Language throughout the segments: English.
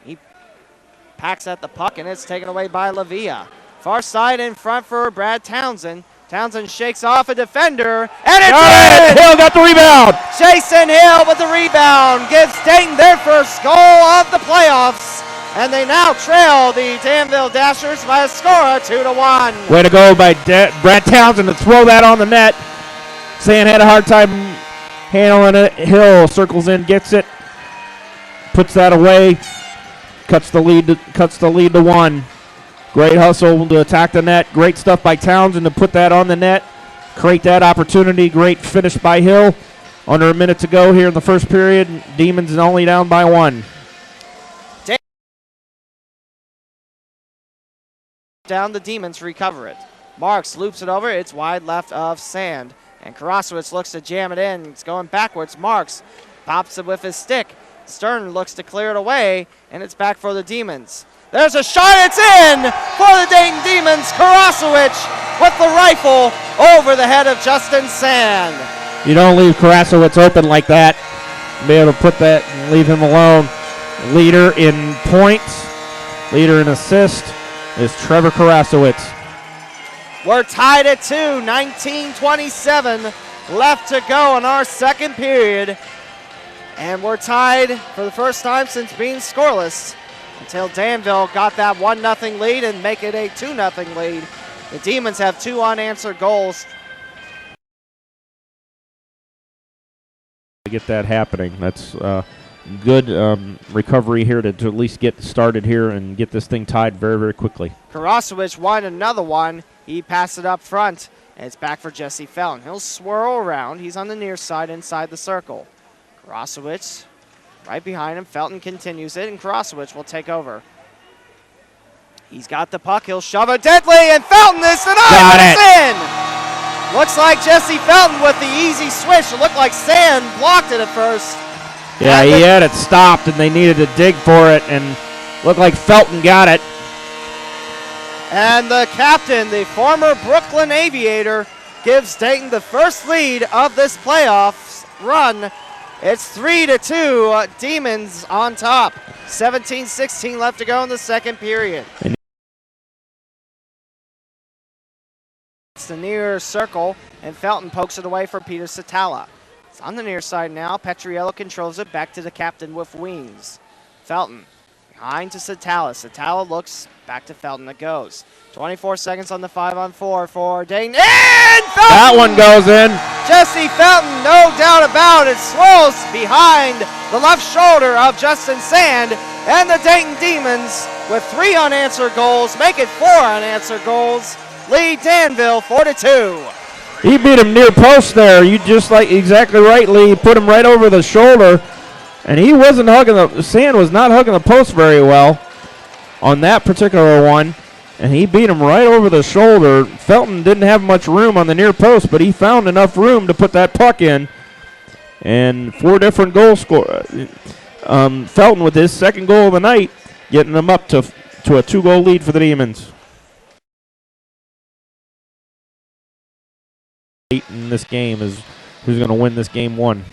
He packs at the puck, and it's taken away by Lavia. Far side in front for Brad Townsend. Townsend shakes off a defender, and it's in! Hill got the rebound. Jason Hill with the rebound gives Dayton their first goal of the playoffs, and they now trail the Danville Dashers by a score of 2-1. Way to go by Brad Townsend to throw that on the net. Sand had a hard time handling it. Hill circles in, gets it, puts that away, cuts the lead to 1. Great hustle to attack the net. Great stuff by Townsend to put that on the net, create that opportunity. Great finish by Hill. Under a minute to go here in the first period. Demons is only down by 1. Down the Demons recover it. Marks loops it over. It's wide left of Sand. And Karasowitz looks to jam it in. It's going backwards. Marks pops it with his stick. Stern looks to clear it away, and it's back for the Demons. There's a shot. It's in for the Dayton Demons. Karasowicz with the rifle over the head of Justin Sand. You don't leave Karasowicz open like that. Be able to put that and leave him alone. Leader in points, leader in assist is Trevor Karasowicz. We're tied at 2, 19:27 left to go in our second period. And we're tied for the first time since being scoreless until Danville got that 1-0 lead and make it a 2-0 lead. The Demons have 2 unanswered goals. To get that happening, that's good recovery here to at least get started here and get this thing tied very, very quickly. Karasowicz won another one. He passed it up front, and it's back for Jesse Felton. He'll swirl around. He's on the near side inside the circle. Karasowicz right behind him. Felton continues it, and Karasowicz will take over. He's got the puck. He'll shove it deadly, and Felton is denied. It's in. Looks like Jesse Felton with the easy switch. It looked like Sand blocked it at first. Yeah, he had it stopped, and they needed to dig for it, and looked like Felton got it. And the captain, the former Brooklyn Aviator, gives Dayton the first lead of this playoffs run. It's 3-2, Demons on top. 17-16 left to go in the second period. It's the near circle, and Felton pokes it away for Peter Satala. It's on the near side now. Petriello controls it back to the captain with wings. Felton behind to Satala. Satala looks back to Felton. It goes. 24 seconds on the 5-on-4 for Dayton. And Felton! That one goes in. Jesse Felton, no doubt about it, swirls behind the left shoulder of Justin Sand, and the Dayton Demons, with 3 unanswered goals, make it 4 unanswered goals, lead Danville 4-2. He beat him near post there. You just like exactly right, Lee. Put him right over the shoulder, and he wasn't hugging the Sand was not hugging the post very well on that particular one. And he beat him right over the shoulder. Felton didn't have much room on the near post, but he found enough room to put that puck in. And 4 different goal score. Felton with his second goal of the night, getting them up to a 2-goal lead for the Demons. In this game is who's going to win this game 1.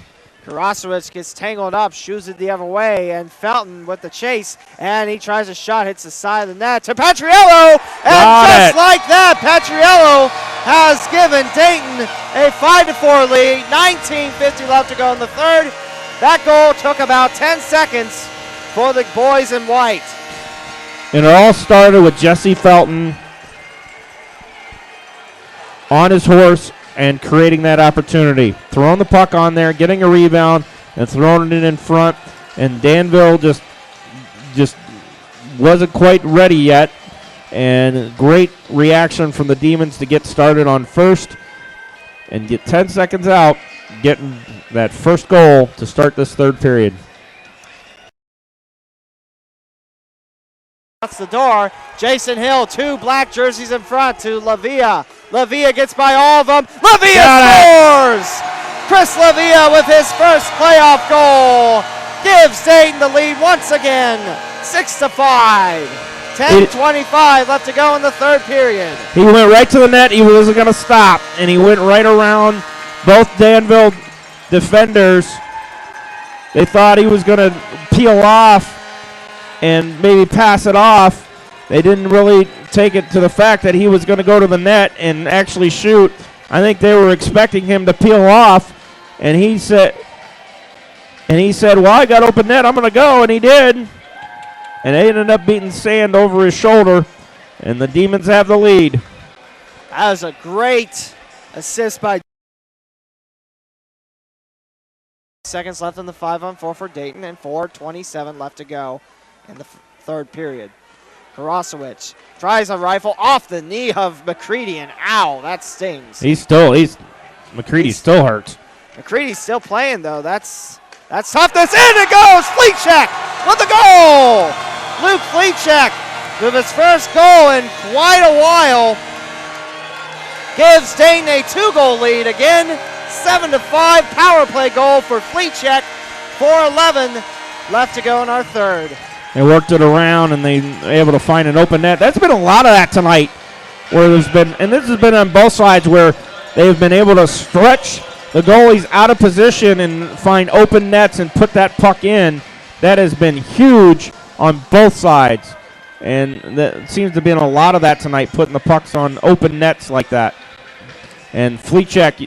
Karasowicz gets tangled up, shoots it the other way, and Felton with the chase, and he tries a shot, hits the side of the net to Petriello, and just like that, Petriello has given Dayton a 5-4 lead, 19:50 left to go in the third. That goal took about 10 seconds for the boys in white. And it all started with Jesse Felton on his horse and creating that opportunity. Throwing the puck on there, getting a rebound, and throwing it in front. And Danville just wasn't quite ready yet. And great reaction from the Demons to get started on first and get 10 seconds out, getting that first goal to start this third period. That's the door. Jason Hill, 2 black jerseys in front to Lavia. Lavia gets by all of them. Lavia scores! Chris Lavia with his first playoff goal gives Dayton the lead once again, 6-5. 10:25 left to go in the third period. He went right to the net. He wasn't going to stop, and he went right around both Danville defenders. They thought he was going to peel off, and maybe pass it off. They didn't really take it to the fact that he was going to go to the net and actually shoot. I think they were expecting him to peel off, and he said, well, I got open net, I'm going to go, and he did. And they ended up beating Sand over his shoulder, and the Demons have the lead. That was a great assist by. Seconds left in the 5-on-4 for Dayton, and 4:27 left to go in the third period. Karasowicz tries a rifle off the knee of McCready, and ow, that stings. McCready still hurts. McCready's still playing though. That's tough. That's in. It goes. Fleetcheck with the goal. Luke Fleetcheck with his first goal in quite a while gives Dayton a 2-goal lead again. 7-5 power play goal for Fleetcheck. 4:11 left to go in our third. They worked it around, and they were able to find an open net. That's been a lot of that tonight, where there's been, and this has been on both sides, where they've been able to stretch the goalies out of position and find open nets and put that puck in. That has been huge on both sides, and there seems to have been a lot of that tonight, putting the pucks on open nets like that. And Fleetcheck,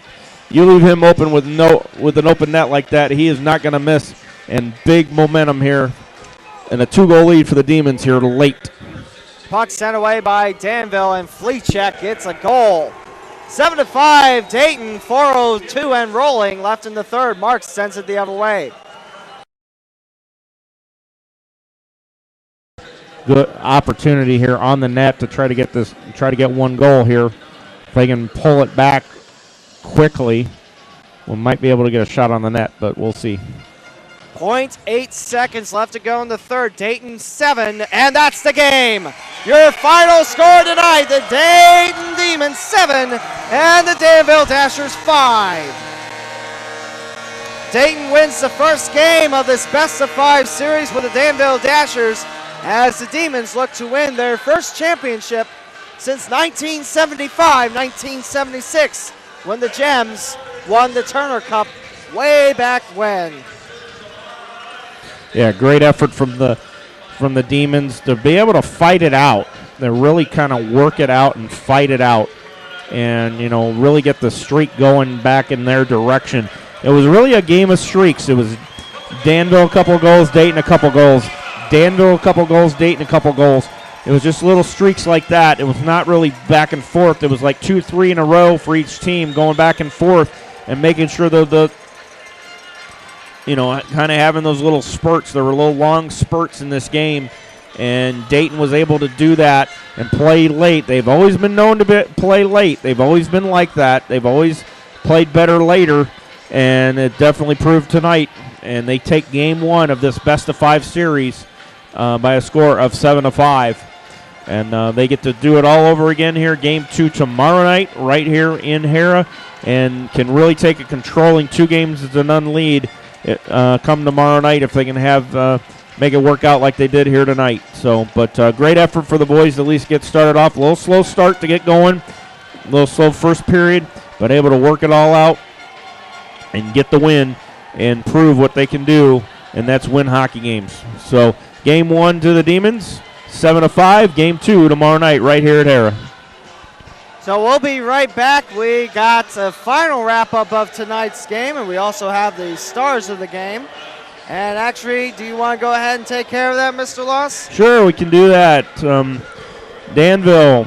you leave him open with an open net like that, he is not going to miss. And big momentum here. And a 2-goal lead for the Demons here late. Puck sent away by Danville, and Fleetcheck gets a goal. 7-5 Dayton, 4:02 and rolling left in the third. Marks sends it the other way. Good opportunity here on the net to try to get one goal here. If they can pull it back quickly, we might be able to get a shot on the net, but we'll see. 0.8 seconds left to go in the third. Dayton 7, and that's the game. Your final score tonight, the Dayton Demons 7 and the Danville Dashers 5. Dayton wins the first game of this best-of-5 series with the Danville Dashers as the Demons look to win their first championship since 1975-1976 when the Gems won the Turner Cup way back when. Yeah, great effort from the Demons to be able to fight it out. They really kind of work it out and fight it out, and really get the streak going back in their direction. It was really a game of streaks. It was Danville a couple goals, Dayton a couple goals, Danville a couple goals, Dayton a couple goals. It was just little streaks like that. It was not really back and forth. It was like 2-3 in a row for each team, going back and forth and making sure that kind of having those little spurts. There were little long spurts in this game, and Dayton was able to do that and play late. They've always been known to play late. They've always been like that. They've always played better later, and it definitely proved tonight. And they take game 1 of this best-of-5 series by a score of 7-5. And they get to do it all over again here, game 2 tomorrow night right here in Hara, and can really take a controlling 2-0 lead come tomorrow night if they can make it work out like they did here tonight. So, but great effort for the boys to at least get started off. A little slow start to get going, a little slow first period, but able to work it all out and get the win and prove what they can do, and that's win hockey games. So, game 1 to the Demons, 7-5. Game 2 tomorrow night right here at Hara. So we'll be right back. We got a final wrap-up of tonight's game, and we also have the stars of the game. And actually, do you want to go ahead and take care of that, Mr. Loss? Sure, we can do that. Danville,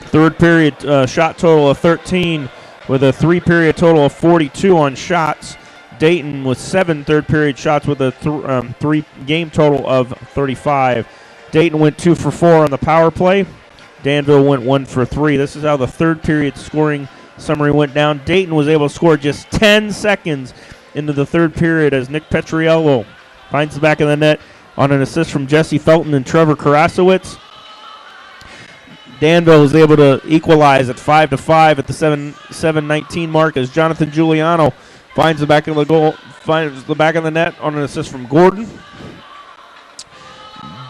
third period shot total of 13 with a 3-period total of 42 on shots. Dayton with 7 third-period shots with a 3-game total of 35. Dayton went 2 for 4 on the power play. Danville went 1 for 3. This is how the third period scoring summary went down. Dayton was able to score just 10 seconds into the third period as Nick Petriello finds the back of the net on an assist from Jesse Felton and Trevor Karasowicz. Danville was able to equalize at 5-5 at the 7:19 mark as Jonathan Giuliano finds the back of the net on an assist from Gordon.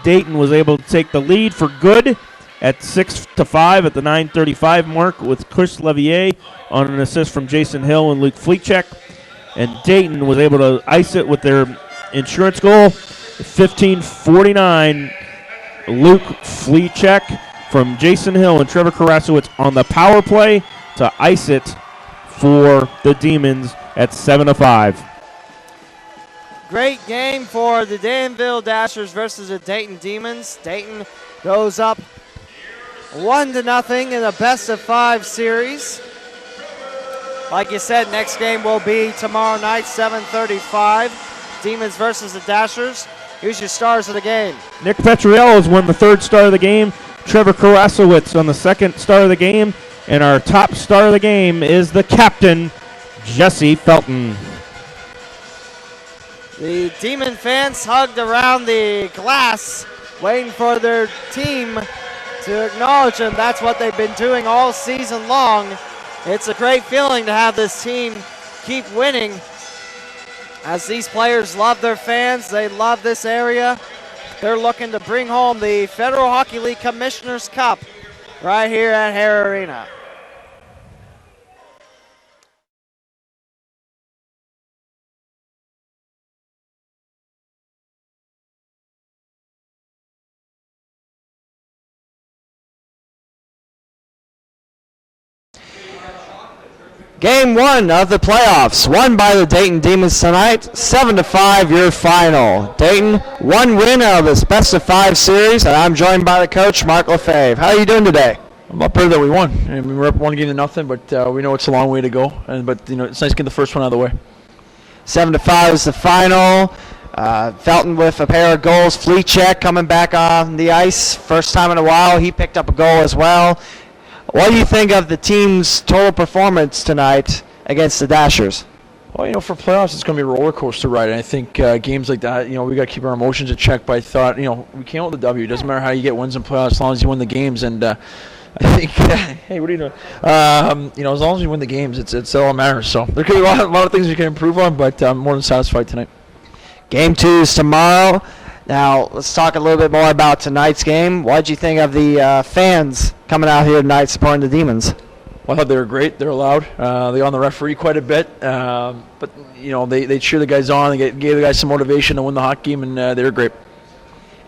Dayton was able to take the lead for good at 6-5 at the 9:35 mark with Chris Levier on an assist from Jason Hill and Luke Fleetcheck. And Dayton was able to ice it with their insurance goal 15:49, Luke Fleechek from Jason Hill and Trevor Karasowitz on the power play to ice it for the Demons at 7-5. Great game for the Danville Dashers versus the Dayton Demonz. Dayton goes up 1-0 in a best-of-5 series. Like you said, next game will be tomorrow night, 7:35. Demons versus the Dashers. Here's your stars of the game. Nick Petriello has won the third star of the game. Trevor Karasowitz on the second star of the game. And our top star of the game is the captain, Jesse Felton. The Demon fans hugged around the glass, waiting for their team to acknowledge them. That's what they've been doing all season long. It's a great feeling to have this team keep winning, as these players love their fans. They love this area. They're looking to bring home the Federal Hockey League Commissioner's Cup right here at Hara Arena. Game 1 of the playoffs, won by the Dayton Demonz tonight, 7-5 your final. Dayton, one win out of this best-of-5 series, and I'm joined by the coach, Mark Lefebvre. How are you doing today? I'm not proud that we won. I mean, we're up 1-0, but we know it's a long way to go. But it's nice to get the first one out of the way. 7-5 is the final. Felton with a pair of goals. Fleechek coming back on the ice. First time in a while, he picked up a goal as well. What do you think of the team's total performance tonight against the Dashers? Well, for playoffs, it's going to be a roller coaster ride. And I think games like that, we got to keep our emotions in check. But I thought, we came out with the W. It doesn't matter how you get wins in playoffs as long as you win the games. And I think, hey, what are you doing? As long as you win the games, it's all that matters. So there could be a lot of things you can improve on, but I'm more than satisfied tonight. Game 2 is tomorrow. Now, let's talk a little bit more about tonight's game. What did you think of the fans coming out here tonight supporting the Demons? Well, I thought they were great. They were loud. They on the referee quite a bit. But, they cheer the guys on. They gave the guys some motivation to win the hockey game, and they were great.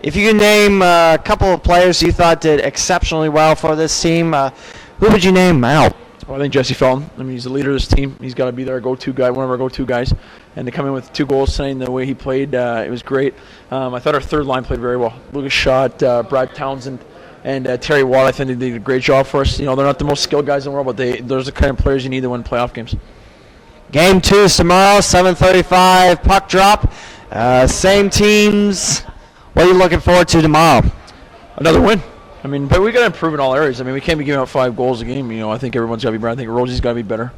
If you could name a couple of players you thought did exceptionally well for this team, who would you name out? Well, I think Jesse Felton. I mean, he's the leader of this team. He's got to be their go-to guy, one of our go-to guys. And to come in with 2 goals tonight and the way he played, it was great. I thought our third line played very well. Lucas Schott, Brad Townsend, and Terry Watt, I think they did a great job for us. They're not the most skilled guys in the world, but those are the kind of players you need to win playoff games. Game 2 is tomorrow, 7:35, puck drop. Same teams. What are you looking forward to tomorrow? Another win. I mean, but we got to improve in all areas. I mean, we can't be giving out 5 goals a game. I think everyone's got to be better. I think Rosie's got to be better.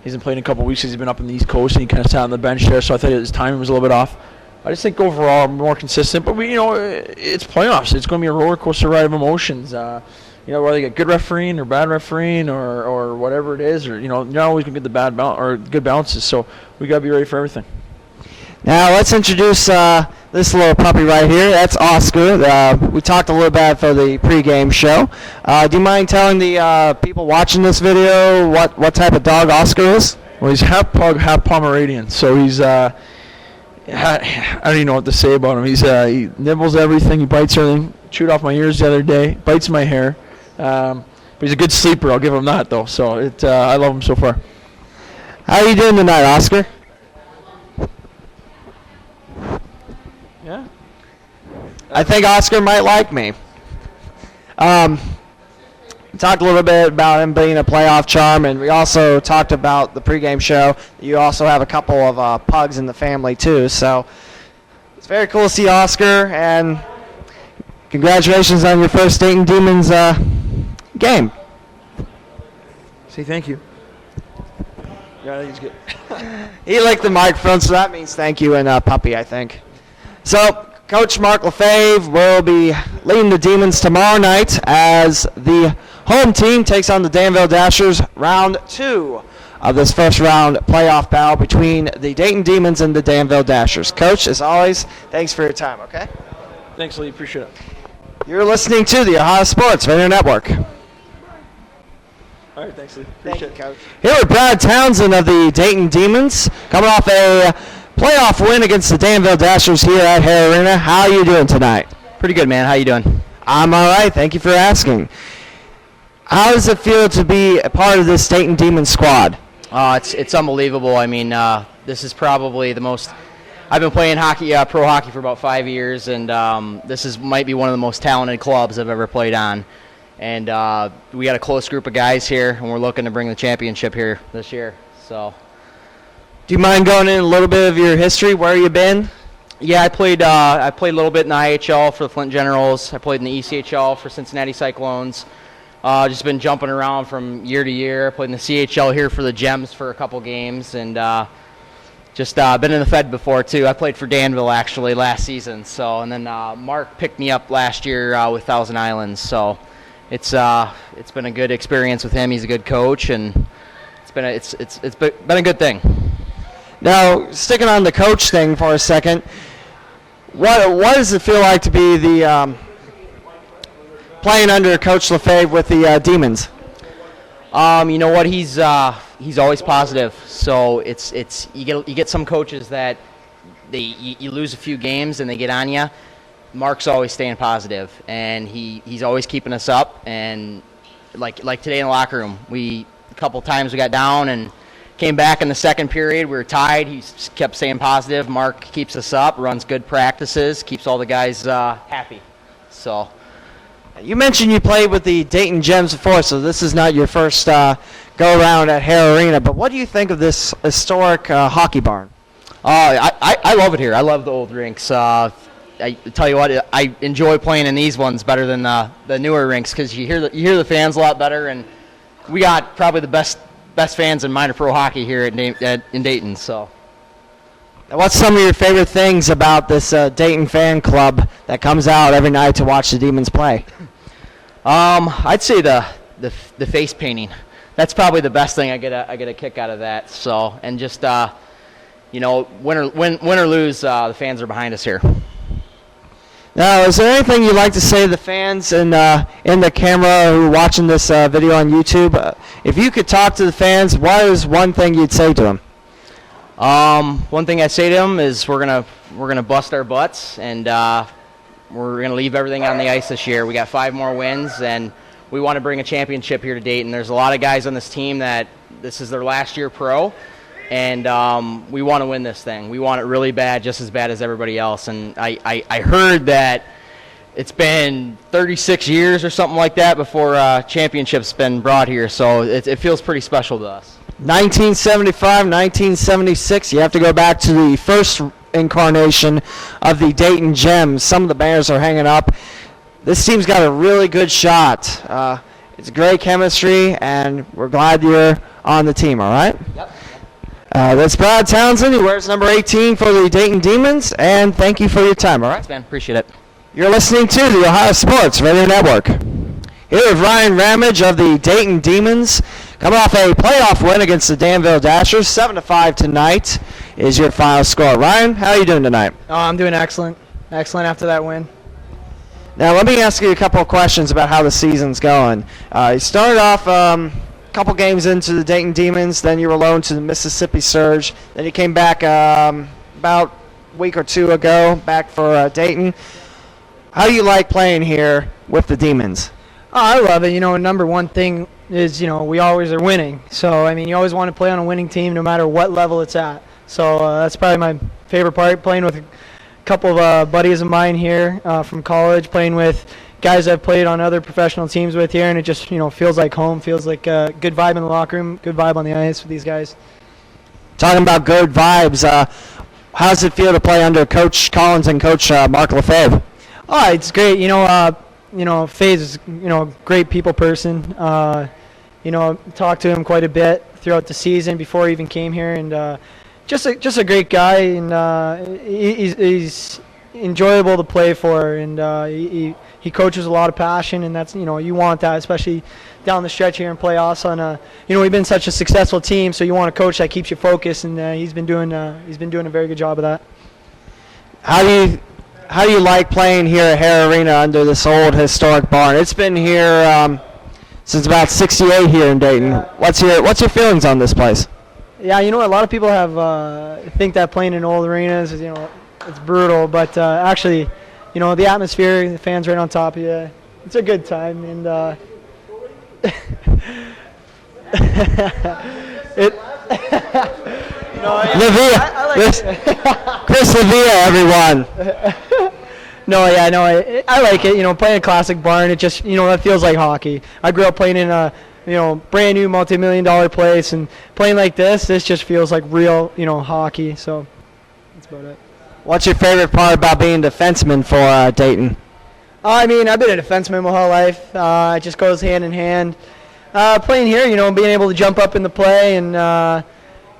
He's been playing a couple of weeks. He's been up in the East Coast, and he kind of sat on the bench there, so I thought his timing was a little bit off. I just think overall more consistent. But it's playoffs. It's going to be a roller coaster ride of emotions. Whether you get good refereeing or bad refereeing or whatever it is, or you're not always going to get the bad or good bounces. So we got to be ready for everything. Now let's introduce this little puppy right here. That's Oscar. We talked a little bit for the pregame show. Do you mind telling the people watching this video what type of dog Oscar is? Well, he's half pug, half Pomeranian. So he's I don't even know what to say about him. He nibbles everything. He bites everything. Chewed off my ears the other day. Bites my hair. But he's a good sleeper. I'll give him that though. So I love him so far. How are you doing tonight, Oscar? Yeah. I think Oscar might like me. Talked a little bit about him being a playoff charm, and we also talked about the pregame show. You also have a couple of pugs in the family too, so it's very cool to see Oscar, and congratulations on your first Dayton Demonz game. Say thank you. Yeah, I think he's good. He licked the microphone, so that means thank you and puppy, I think. So, Coach Mark Lefebvre will be leading the Demons tomorrow night as the home team takes on the Danville Dashers, round 2 of this first round playoff battle between the Dayton Demonz and the Danville Dashers. Coach, as always, thanks for your time, okay? Thanks, Lee. Appreciate it. You're listening to the Ohio Sports Radio Network. All right, thanks, Lee. Appreciate it, Coach. Here with Brad Townsend of the Dayton Demonz, coming off a Playoff win against the Danville Dashers here at Hara Arena. How are you doing tonight? Pretty good, man. How you doing? I'm all right. Thank you for asking. How does it feel to be a part of this Dayton Demonz squad? It's unbelievable. I mean, this is probably the most. I've been playing hockey, pro hockey, for about 5 years, and might be one of the most talented clubs I've ever played on. And we got a close group of guys here, and we're looking to bring the championship here this year. So, do you mind going in a little bit of your history? Where you been? Yeah, I played a little bit in the IHL for the Flint Generals. I played in the ECHL for Cincinnati Cyclones. Just been jumping around from year to year. Played in the CHL here for the Gems for a couple games, and just been in the Fed before too. I played for Danville actually last season. So, and then Mark picked me up last year with Thousand Islands. So, it's been a good experience with him. He's a good coach, and it's been a good thing. Now, sticking on the coach thing for a second, what does it feel like to be the playing under Coach Lefebvre with the Demons? You know what? He's always positive. So it's you get some coaches that you lose a few games and they get on you. Mark's always staying positive, and he's always keeping us up. And like today in the locker room, a couple times we got down and came back in the second period. We were tied. He kept staying positive. Mark keeps us up, runs good practices, keeps all the guys happy. So. You mentioned you played with the Dayton Gems before, so this is not your first go-around at Hara Arena. But what do you think of this historic hockey barn? I love it here. I love the old rinks. I tell you what, I enjoy playing in these ones better than the newer rinks because you hear the fans a lot better, and we got probably the best fans in minor pro hockey here in Dayton. So, now, what's some of your favorite things about this Dayton fan club that comes out every night to watch the Demons play? I'd say the face painting. That's probably the best thing. I get a kick out of that. So, and just win or lose, the fans are behind us here. Now, is there anything you'd like to say to the fans in the camera who are watching this video on YouTube? If you could talk to the fans, what is one thing you'd say to them? One thing I say to them is we're gonna bust our butts, and we're gonna leave everything on the ice this year. We got 5 more wins, and we want to bring a championship here to Dayton. There's a lot of guys on this team that this is their last year pro, and we want to win this thing. We want it really bad, just as bad as everybody else. And I heard that it's been 36 years or something like that before championship's been brought here, so it feels pretty special to us. 1975, 1976, you have to go back to the first incarnation of the Dayton Gems. Some of the banners are hanging up. This team's got a really good shot. It's great chemistry, and we're glad you're on the team, all right? Yep. That's Brad Townsend. He wears number 18 for the Dayton Demons, and thank you for your time, all right? Thanks, man. Appreciate it. You're listening to the Ohio Sports Radio Network. Here with Ryan Ramage of the Dayton Demons. Coming off a playoff win against the Danville Dashers, 7-5 tonight is your final score. Ryan, how are you doing tonight? Oh, I'm doing excellent. Excellent after that win. Now, let me ask you a couple of questions about how the season's going. You started off a couple games into the Dayton Demons, then you were loaned to the Mississippi Surge, then you came back about a week or two ago, back for Dayton. How do you like playing here with the Demons? Oh, I love it. Number one thing is, we always are winning. So, I mean, you always want to play on a winning team no matter what level it's at. So that's probably my favorite part, playing with a couple of buddies of mine here from college, playing with guys I've played on other professional teams with here, and it just, feels like home, feels like a good vibe in the locker room, good vibe on the ice with these guys. Talking about good vibes, how does it feel to play under Coach Collins and Coach Mark Lefebvre? Oh, it's great. FaZe is, a great people person. Talked to him quite a bit throughout the season before he even came here, and just a great guy, and he's enjoyable to play for, and he coaches a lot of passion, and that's, you want that, especially down the stretch here in playoffs. We've been such a successful team, so you want a coach that keeps you focused, and he's been doing a very good job of that. How do you like playing here at Hara Arena under this old historic barn? It's been here since about '68 here in Dayton. What's your feelings on this place? Yeah, you know, a lot of people have think that playing in old arenas is, you know, it's brutal, but actually, you know, the atmosphere, the fans right on top of you, it's a good time, and it. No, yeah, I like Chris Lavia, everyone. No, yeah, no, I like it. You know, playing a classic barn, it just, you know, that feels like hockey. I grew up playing in a, you know, brand new multi-million-dollar place, and playing like this just feels like real, you know, hockey. So that's about it. What's your favorite part about being a defenseman for Dayton? I mean, I've been a defenseman my whole life. It just goes hand in hand. Playing here, you know, being able to jump up in the play and,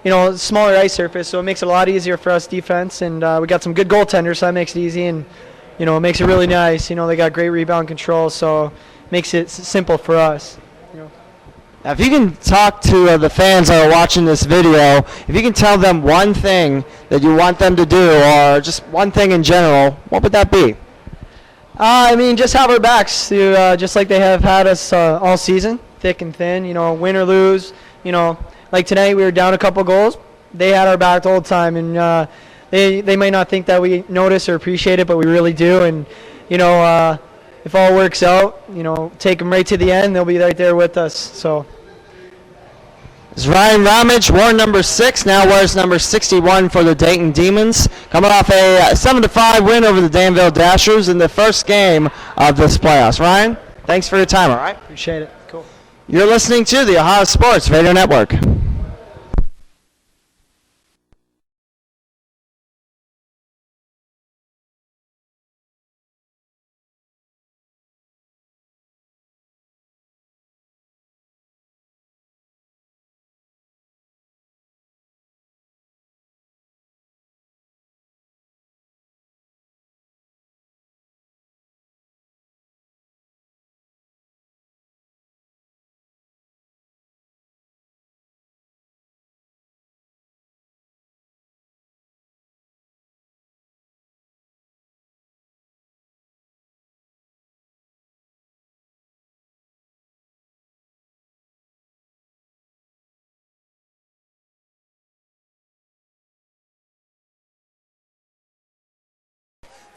you know, smaller ice surface, so it makes it a lot easier for us defense. And we got some good goaltenders, so that makes it easy, and, you know, it makes it really nice. You know, they got great rebound control, so it makes it simple for us. You know. Now, if you can talk to the fans that are watching this video, if you can tell them one thing that you want them to do, or just one thing in general, what would that be? I mean, just have our backs, just like they have had us all season, thick and thin. You know, win or lose. You know, like tonight we were down a couple goals. They had our back the whole time, and they might not think that we notice or appreciate it, but we really do. And you know, if all works out, you know, take them right to the end. They'll be right there with us. So. It's Ryan Ramage, wore number 6, now wears number 61 for the Dayton Demonz, coming off a 7-5 win over the Danville Dashers in the first game of this playoffs. Ryan, thanks for your time, all right? Appreciate it. Cool. You're listening to the Ohio Sports Radio Network.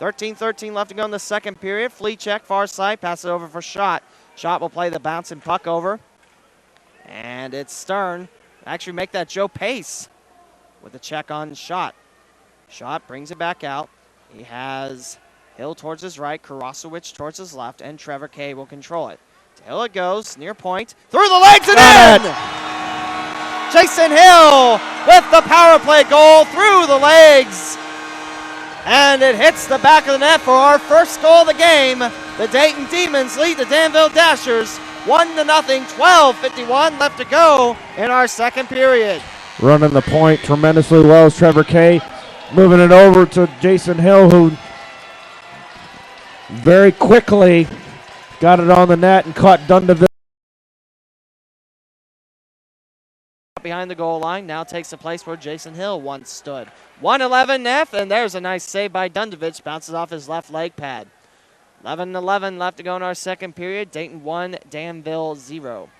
.13 left to go in the second period. Flea check, far side, pass it over for Schott. Schott will play the bouncing puck over. And it's Stern. Actually make that Joe Pace with a check on Schott. Schott brings it back out. He has Hill towards his right, Karasowicz towards his left, and Trevor Kay will control it. To Hill it goes, near point, through the legs and in! Jason Hill with the power play goal through the legs. And it hits the back of the net for our first goal of the game. The Dayton Demonz lead the Danville Dashers 1-0, 12:51 left to go in our second period. Running the point tremendously well is Trevor Kay. Moving it over to Jason Hill, who very quickly got it on the net and caught Dundeville. Behind the goal line, now takes the place where Jason Hill once stood. 1-11 Neff, and there's a nice save by Dundevich, bounces off his left leg pad. 11-11 left to go in our second period. Dayton 1, Danville 0.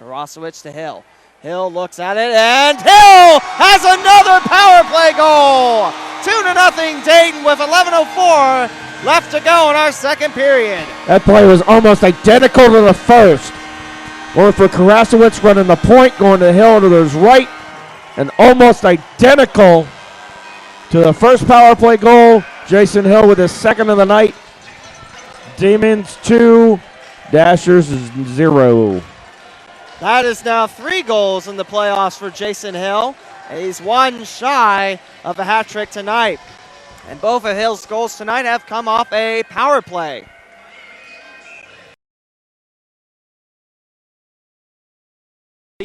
Karasowicz to Hill. Hill looks at it, and Hill has another power play goal! 2-0 Dayton with 11:04 left to go in our second period. That play was almost identical to the first. Going for Karasowicz, running the point, going to Hill to his right, and almost identical to the first power play goal. Jason Hill with his second of the night. Demonz 2, Dashers 0. That is now 3 goals in the playoffs for Jason Hill. And he's one shy of a hat trick tonight. And both of Hill's goals tonight have come off a power play.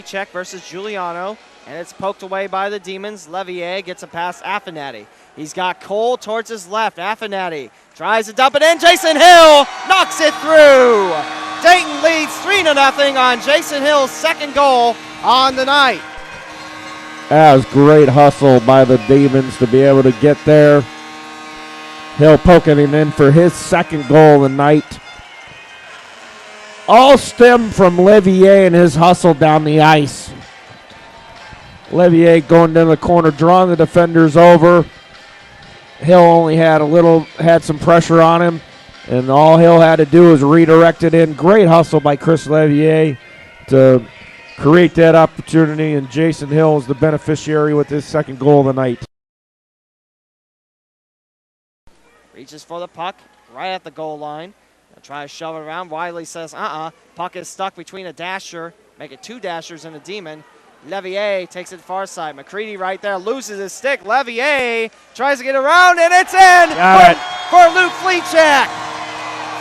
Check versus Giuliano, and it's poked away by the Demonz. Levier gets a pass Affinati. He's got Cole towards his left. Affinati tries to dump it in. Jason Hill knocks it through. Dayton leads 3-0 on Jason Hill's second goal on the night. That was great hustle by the Demonz to be able to get there. Hill poking him in for his second goal of the night. All stemmed from Levier and his hustle down the ice. Levier going down the corner, drawing the defenders over. Hill only had some pressure on him, and all Hill had to do was redirect it in. Great hustle by Chris Levier to create that opportunity, and Jason Hill is the beneficiary with his second goal of the night. Reaches for the puck right at the goal line. They'll try to shove it around. Wiley says, Puck is stuck between a Dasher. Make it 2 Dashers and a Demon. Levier takes it far side. McCready right there loses his stick. Levier tries to get around, and it's in for Luke Fleechak.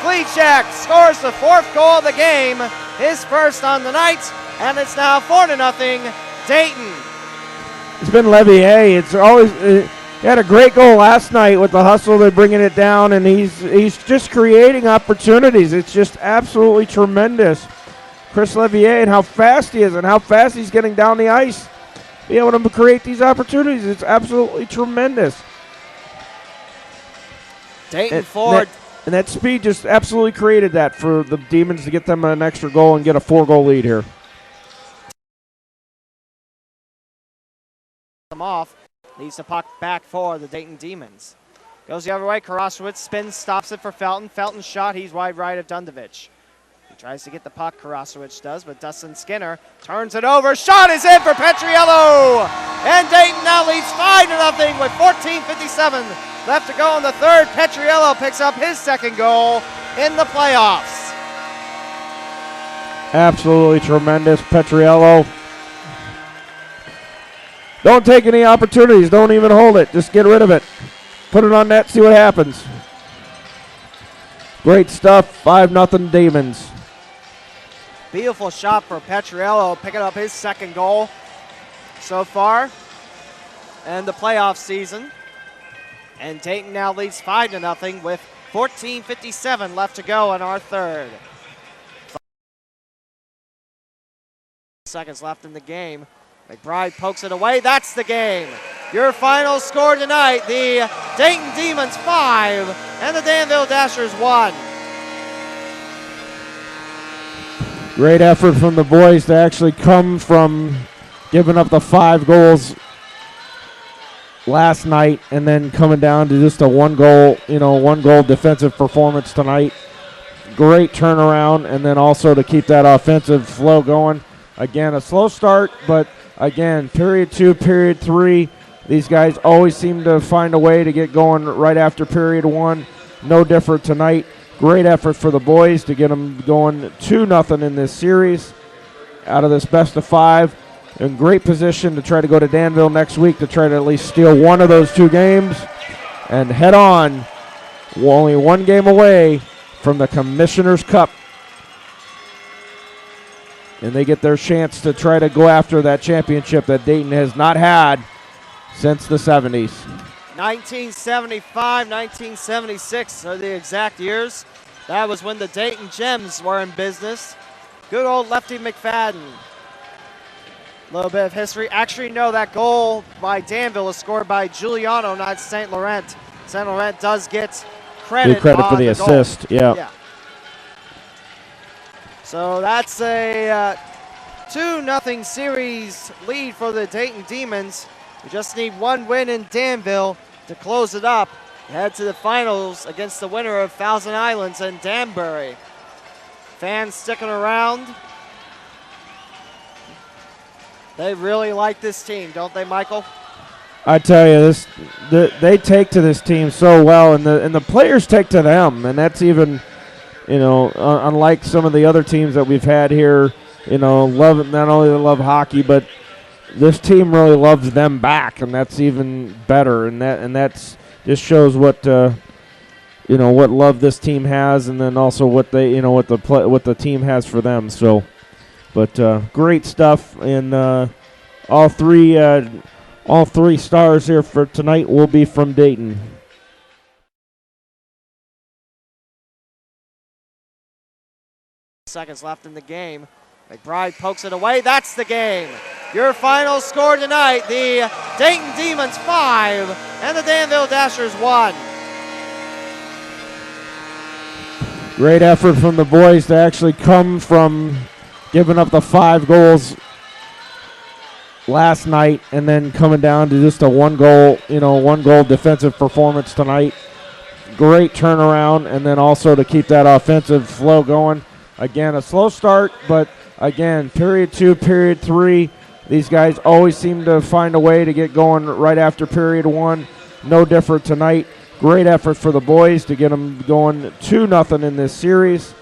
Fleechak scores the 4th goal of the game, his first on the night, and it's now 4-0 Dayton. It's been Levier. It's always he had a great goal last night with the hustle. They're bringing it down, and he's just creating opportunities. It's just absolutely tremendous. Chris Levier and how fast he is and how fast he's getting down the ice. Be able to create these opportunities. It's absolutely tremendous. Dayton forward. And that speed just absolutely created that for the Demons to get them an extra goal and get a 4-goal lead here. Them off. Leaves the puck back for the Dayton Demons. Goes the other way. Karasowitz spins, stops it for Felton. Felton's shot. He's wide right of Dundovich. He tries to get the puck, Karasowicz does, but Dustin Skinner turns it over. Shot is in for Petriello! And Dayton now leads 5-0 with 14:57 left to go in the third. Petriello picks up his second goal in the playoffs. Absolutely tremendous. Petriello. Don't take any opportunities. Don't even hold it. Just get rid of it. Put it on net, see what happens. Great stuff. 5-0 Demons. Beautiful shot for Petriello, picking up his second goal so far in the playoff season. And Dayton now leads 5-0 with 14:57 left to go in our third. 5 seconds left in the game. McBride pokes it away. That's the game. Your final score tonight, the Dayton Demons 5 and the Danville Dashers 1. Great effort from the boys to actually come from giving up the 5 goals last night and then coming down to just a 1-goal defensive performance tonight. Great turnaround, and then also to keep that offensive flow going. Again, a slow start, but again, period 2, period 3, these guys always seem to find a way to get going right after period 1. No different tonight. Great effort for the boys to get them going 2-0 in this series out of this best of 5. In great position to try to go to Danville next week to try to at least steal one of those 2 games and head on. Only 1 game away from the Commissioner's Cup. And they get their chance to try to go after that championship that Dayton has not had since the 70s. 1975, 1976 are the exact years. That was when the Dayton Gems were in business. Good old Lefty McFadden. A little bit of history. Actually, no, that goal by Danville is scored by Giuliano, not St. Laurent. St. Laurent does get credit for the assist, yeah. So that's a 2-0 series lead for the Dayton Demons. We just need 1 win in Danville to close it up. Head to the finals against the winner of Thousand Islands and Danbury. Fans sticking around. They really like this team, don't they, Michael? I tell you, they take to this team so well, and the players take to them, and that's even, unlike some of the other teams that we've had here. Not only they love hockey, but this team really loves them back, and that's even better. And that's just shows what what love this team has, and then also what they what the team has for them. So, but great stuff, and all three stars here for tonight will be from Dayton. Seconds left in the game. McBride pokes it away. That's the game. Your final score tonight, the Dayton Demonz 5 and the Danville Dashers 1. Great effort from the boys to actually come from giving up the 5 goals last night, and then coming down to just a one goal defensive performance tonight. Great turnaround, and then also to keep that offensive flow going. Again, a slow start, but again, period 2, period 3, these guys always seem to find a way to get going right after period 1. No different tonight. Great effort for the boys to get them going 2-0 in this series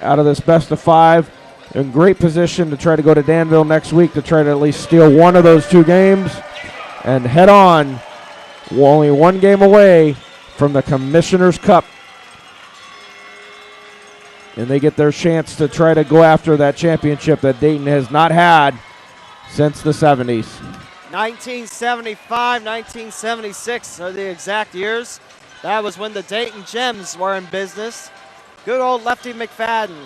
out of this best of 5. In great position to try to go to Danville next week to try to at least steal one of those 2 games and head on. Only 1 game away from the Commissioner's Cup. And they get their chance to try to go after that championship that Dayton has not had since the 70s. 1975, 1976 are the exact years. That was when the Dayton Gems were in business. Good old Lefty McFadden.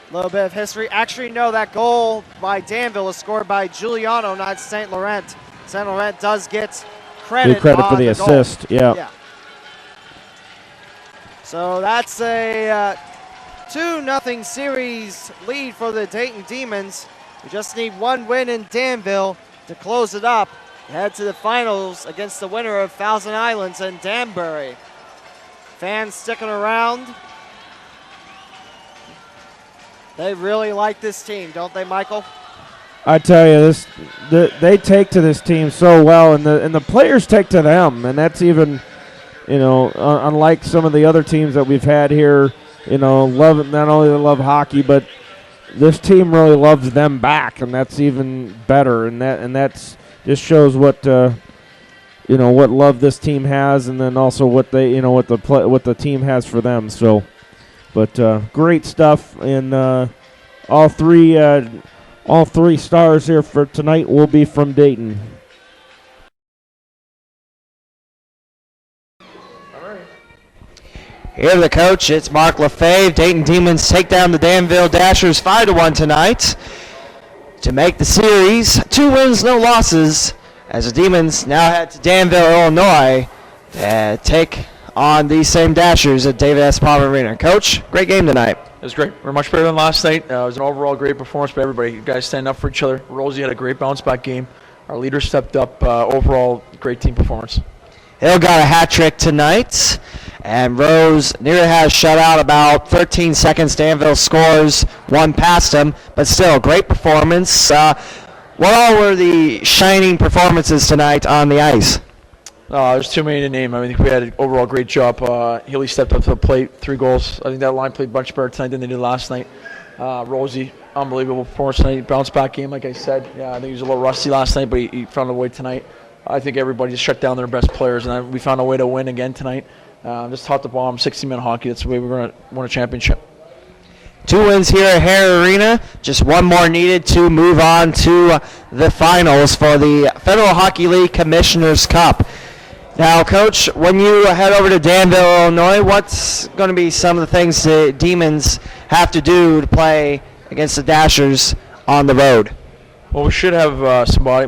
A little bit of history. Actually, no, that goal by Danville is scored by Giuliano, not St. Laurent. St. Laurent does get credit for the assist, yeah. So that's a 2-0 series lead for the Dayton Demons. We just need 1 win in Danville to close it up. Head to the finals against the winner of Thousand Islands and Danbury. Fans sticking around. They really like this team, don't they, Michael? I tell you, they take to this team so well, and the players take to them, and that's even, unlike some of the other teams that we've had here. Love not only they love hockey, but this team really loves them back, and that's even better. And that's just shows what what love this team has, and then also what they what the team has for them. So, but great stuff, and all three stars here for tonight will be from Dayton. Here the coach, it's Mark Lefebvre. Dayton Demonz take down the Danville Dashers 5-1 tonight to make the series 2 wins, no losses, as the Demons now head to Danville, Illinois to take on these same Dashers at David S. Palmer Arena. Coach, great game tonight. It was great. We're much better than last night. It was an overall great performance by everybody. You guys stand up for each other. Rosie had a great bounce-back game. Our leaders stepped up. Overall, great team performance. Hill got a hat trick tonight, and Rose nearly had a shutout. About 13 seconds, Danville scores 1 past him, but still, great performance. What all were the shining performances tonight on the ice? There's too many to name. I think we had an overall great job. Healy stepped up to the plate, 3 goals. I think that line played much better tonight than they did last night. Rosie, unbelievable performance tonight. Bounce back game, like I said. Yeah, I think he was a little rusty last night, but he found a way tonight. I think everybody just shut down their best players, and we found a way to win again tonight. Just top to bottom, 60-minute hockey. That's the way we're going to win a championship. 2 wins here at Hara Arena. Just 1 more needed to move on to the finals for the Federal Hockey League Commissioner's Cup. Now, Coach, when you head over to Danville, Illinois, what's going to be some of the things the Demons have to do to play against the Dashers on the road? Well, we should have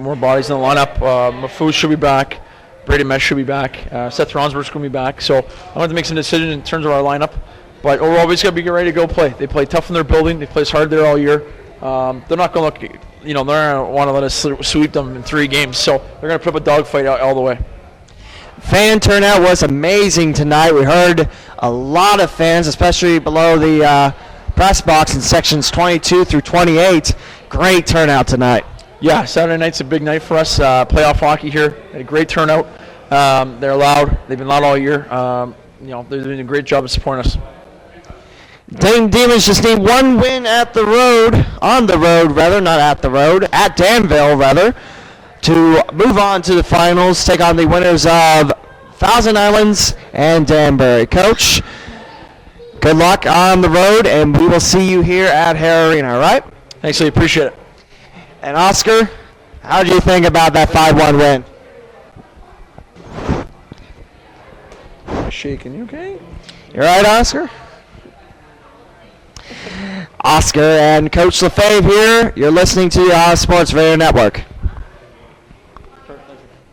more bodies in the lineup. Mafuz should be back. Brady Mesh should be back. Seth Ronsberg's going to be back. So I'm going to make some decisions in terms of our lineup. But overall, we just got to be ready to go play. They play tough in their building. They play hard there all year. They're not going to look, they're going to want to let us sweep them in 3 games. So they're going to put up a dogfight all the way. Fan turnout was amazing tonight. We heard a lot of fans, especially below the press box in sections 22 through 28. Great turnout tonight. Yeah, Saturday night's a big night for us. Playoff hockey here. A great turnout. They're loud. They've been loud all year. They're doing a great job of supporting us. Dayton Demons just need 1 win at Danville, to move on to the finals, take on the winners of Thousand Islands and Danbury. Coach, good luck on the road, and we will see you here at Hara Arena, all right? Thanks, Lee. Appreciate it. And Oscar, how do you think about that 5-1 win? Shaking, you okay? You all right, Oscar? Oscar and Coach Lefebvre here. You're listening to the Sports Radio Network.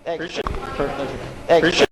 Appreciate it.